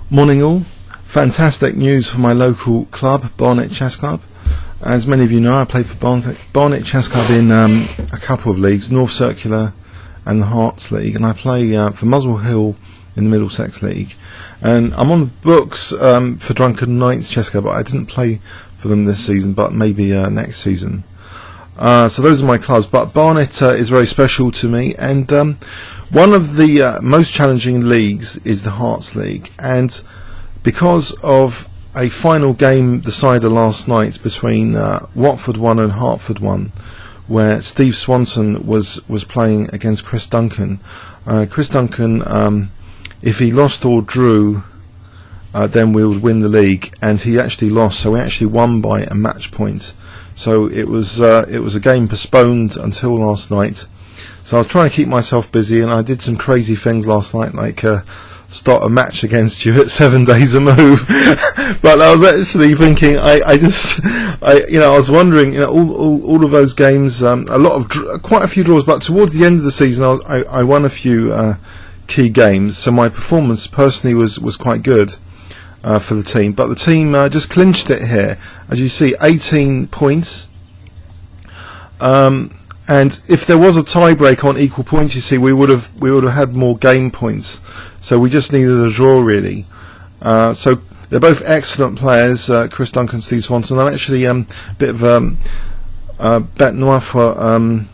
Morning all. Fantastic news for my local club, Barnet Chess Club. As many of you know, I play for Barnet Chess Club in a couple of leagues, North Circular and the Hearts League, and I play for Muswell Hill in the Middlesex League. And I'm on the books for Drunken Knights Chess Club, but I didn't play for them this season, but maybe next season. So those are my clubs, but Barnet is very special to me, and one of the most challenging leagues is the Hearts League, and because of a final game decided last night between Watford 1 and Hertford 1, where Steve Swanson was playing against Chris Duncan. Chris Duncan, if he lost or drew, then we would win the league, and he actually lost, so we actually won by a match point. So it was a game postponed until last night. So I was trying to keep myself busy, and I did some crazy things last night, like start a match against you at 7 days a move. But I was actually thinking, I was wondering, all of those games, quite a few draws, but towards the end of the season, I won a few key games. So my performance personally was quite good for the team, but the team just clinched it here. As you see, 18 points. And if there was a tiebreak on equal points, you see, we would have had more game points. So we just needed a draw, really. So they're both excellent players, Chris Duncan and Steve Swanson. I'm actually a bit of a bet noir for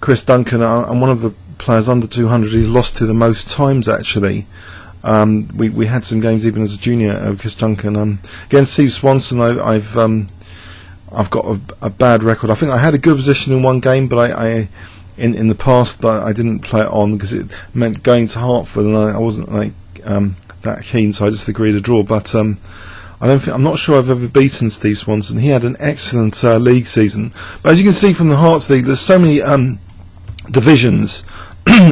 Chris Duncan. I'm one of the players under 200 he's lost to the most times, actually. We had some games even as a junior, Chris Duncan. Against Steve Swanson, I've got a bad record. I think I had a good position in one game, but I in the past, but I didn't play it on because it meant going to Hertford, and I wasn't that keen, so I just agreed to draw. But I'm not sure I've ever beaten Steve Swanson. He had an excellent league season, but as you can see from the Hearts League, there's so many divisions,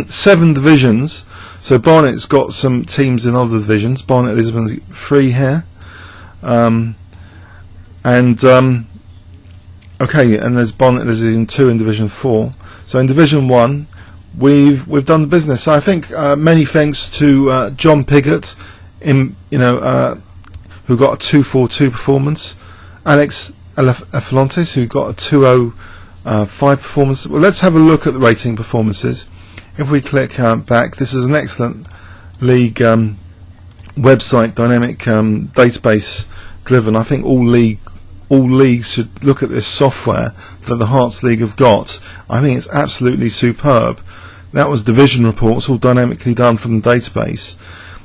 7 divisions. So Barnet's got some teams in other divisions. Barnet Elizabethans 3 here, okay, and there's Barnet Elizabethans 2 in Division 4. So in Division 1, we've done the business. So I think many thanks to John Piggott, who got a 2-4-2 performance, Alex Afelantes, who got a 2-0-5 performance. Well, let's have a look at the rating performances. If we click back, this is an excellent league website, dynamic database driven. I think all leagues should look at this software that the Hearts League have got. I think it's absolutely superb. That was division reports, all dynamically done from the database.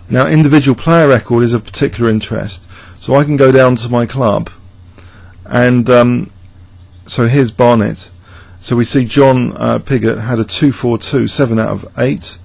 Now, individual player record is of particular interest, so I can go down to my club, and so here's Barnet. So we see John Piggott had a 2-4-2, 7 out of 8.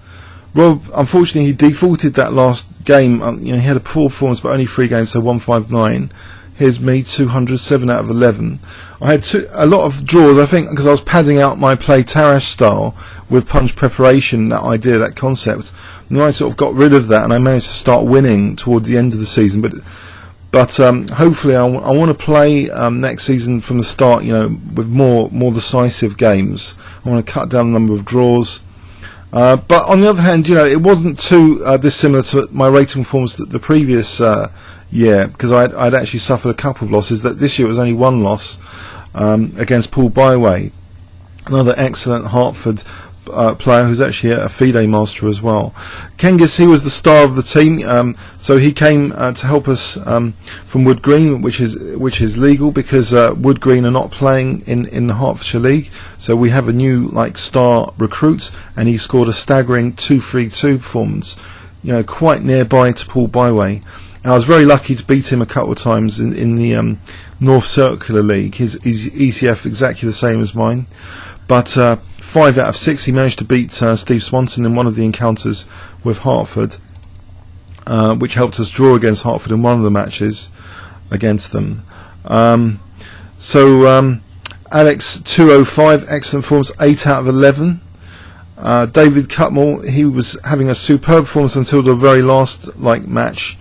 Rob, unfortunately, he defaulted that last game. He had a poor performance, but only 3 games, so 159. Here's me, 200, 7 out of 11. I had a lot of draws, I think, because I was padding out my play Tarash style with punch preparation, that idea, that concept. And then I sort of got rid of that, and I managed to start winning towards the end of the season. But hopefully I want to play next season from the start, with more decisive games. I want to cut down the number of draws. But on the other hand, it wasn't too dissimilar to my rating performance the previous year, because I'd actually suffered a couple of losses. That this year it was only 1 loss against Paul Byway, another excellent Hertford player who's actually a FIDE master as well. Kengis, he was the star of the team, so he came to help us from Wood Green, which is legal, because Wood Green are not playing in the Hertfordshire League, so we have a new star recruit, and he scored a staggering 2-3-2 performance, quite nearby to Paul Byway. And I was very lucky to beat him a couple of times in the North Circular League. His ECF exactly the same as mine, but 5 out of 6 he managed to beat Steve Swanson in one of the encounters with Hertford, which helped us draw against Hertford in one of the matches against them. Alex 205, excellent performance, 8 out of 11. David Cutmore, he was having a superb performance until the very last match.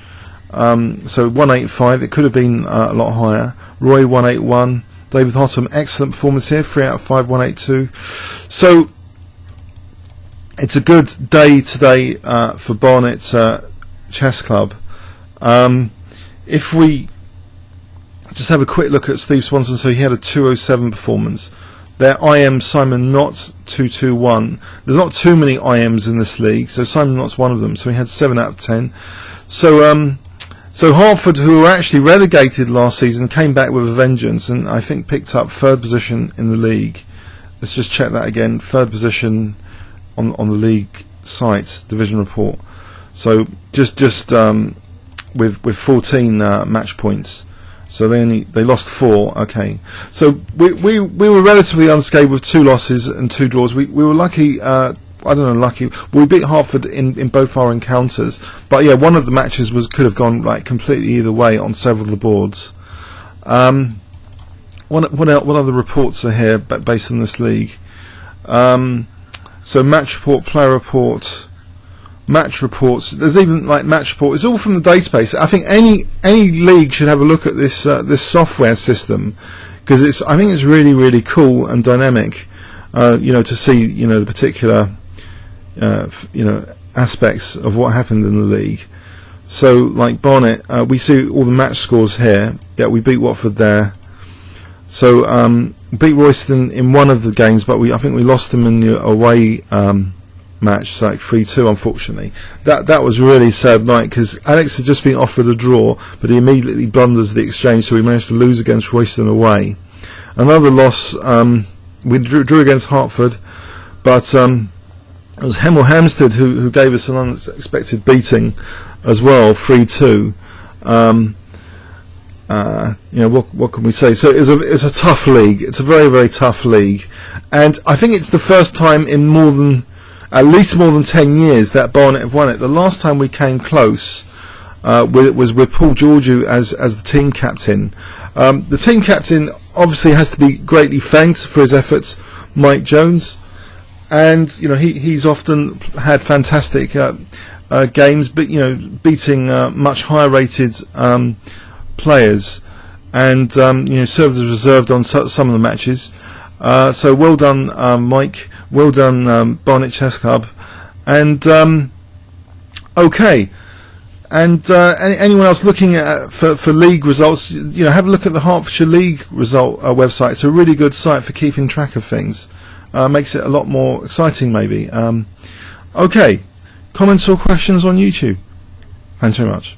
So 185, it could have been a lot higher. Roy 181, David Hottam, excellent performance here, 3 out of 5, 182. So it's a good day today for Barnet Chess Club. If we just have a quick look at Steve Swanson, so he had a 207 performance. Their IM Simon Knott 221. There's not too many IMs in this league, so Simon Knott's one of them. So he had 7 out of 10. So Hertford, who were actually relegated last season, came back with a vengeance, and I think picked up 3rd position in the league. Let's just check that again. 3rd position on the league site, division report. So just with 14 match points. So they lost 4. Okay, so we were relatively unscathed with 2 losses and 2 draws. We were lucky. I don't know, lucky. We beat Hertford in both our encounters, but yeah, one of the matches could have gone like completely either way on several of the boards. What other reports are here based on this league? So match report, player report, match reports. There's even like match report. It's all from the database. I think any league should have a look at this this software system, because I think it's really cool and dynamic. To see the particular aspects of what happened in the league. So like Barnet, we see all the match scores here. Yeah, we beat Watford there. So beat Royston in one of the games, but I think we lost them in the away match, like 3-2, unfortunately. That was a really sad night, because Alex had just been offered a draw, but he immediately blunders the exchange, so we managed to lose against Royston away. Another loss, we drew against Hertford, but it was Hemel Hempstead who gave us an unexpected beating as well, 3-2. What can we say? So it's a tough league. It's a very tough league, and I think it's the first time in at least more than 10 years that Barnet have won it. The last time we came close was with Paul Georgiou as the team captain. The team captain obviously has to be greatly thanked for his efforts, Mike Jones, and he's often had fantastic games, but beating much higher rated players, and served as reserved on some of the matches. So well done, Mike. Well done, Barnet Chess Club. And okay. And anyone else looking for league results, have a look at the Hertfordshire League result website. It's a really good site for keeping track of things. Makes it a lot more exciting, maybe. Okay. Comments or questions on YouTube? Thanks very much.